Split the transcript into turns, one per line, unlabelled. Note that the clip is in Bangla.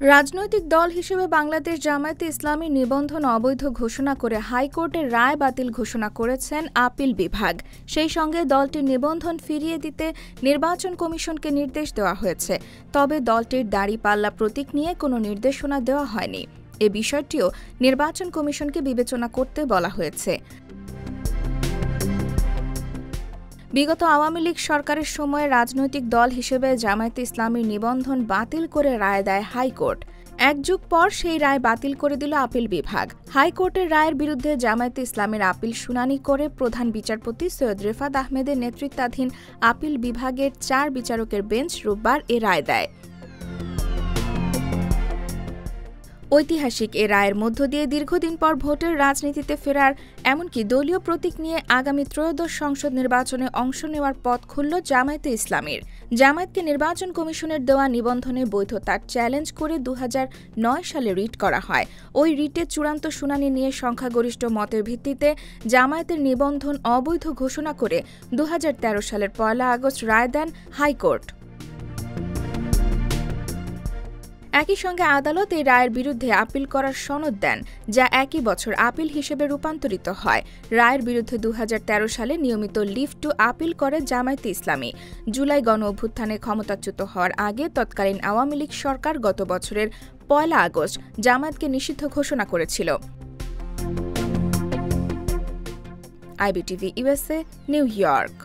রাজনৈতিক দল হিসেবে বাংলাদেশ জামায়াতে ইসলামী নিবন্ধন অবৈধ ঘোষণা করে হাইকোর্টের রায় বাতিল ঘোষণা করেছেন আপিল বিভাগ। সেই সঙ্গে দলটির নিবন্ধন ফিরিয়ে দিতে নির্বাচন কমিশনকে নির্দেশ দেওয়া হয়েছে। তবে দলটির দাঁড়িপাল্লা প্রতীক নিয়ে কোনো নির্দেশনা দেওয়া হয়নি। এ বিষয়টিও নির্বাচন কমিশনকে বিবেচনা করতে বলা হয়েছে। বিগত আওয়ামী লীগ সরকারের সময়ে রাজনৈতিক দল হিসেবে জামায়াতে ইসলামীর নিবন্ধন বাতিল করে রায় দেয় হাইকোর্ট। এক যুগ পর সেই রায় বাতিল করে দিল আপিল বিভাগ। হাইকোর্টের রায়ের বিরুদ্ধে জামায়াতে ইসলামের আপিল শুনানি করে প্রধান বিচারপতি সৈয়দ রেফাত আহমেদের নেতৃত্বাধীন আপিল বিভাগের ৪ বিচারকের বেঞ্চ রোববার এ রায় দেয়। ঐতিহাসিক এ রায়ের মধ্য দিয়ে দীর্ঘদিন পর ভোটের রাজনীতিতে ফেরার এমনকি দলীয় প্রতীক নিয়ে আগামী ত্রয়োদশ সংসদ নির্বাচনে অংশ নেওয়ার পথ খুলল জামায়াতে ইসলামীর। জামায়াতকে নির্বাচন কমিশনের দেওয়া নিবন্ধনের বৈধতার চ্যালেঞ্জ করে ২০০৯ সালে রিট করা হয়। ওই রিটের চূড়ান্ত শুনানি নিয়ে সংখ্যাগরিষ্ঠ মতের ভিত্তিতে জামায়াতের নিবন্ধন অবৈধ ঘোষণা করে ২০১৩ সালের ১ আগস্ট রায় দেন হাইকোর্ট। একই সঙ্গে আদালত এই রায়ের বিরুদ্ধে আপিল করার সনদ দেন, যা একই বছর আপিল হিসেবে রূপান্তরিত হয়। রায়ের বিরুদ্ধে ২০১৩ সালে নিয়মিত লিভ টু আপিল করে জামায়াতে ইসলামী। জুলাই গণ-অভ্যুত্থানে ক্ষমতাচ্যুত হওয়ার আগে তৎকালীন আওয়ামী লীগ সরকার গত বছরের ১ আগস্ট জামায়াতকে নিষিদ্ধ ঘোষণা করেছিল। IBTV USA, new York.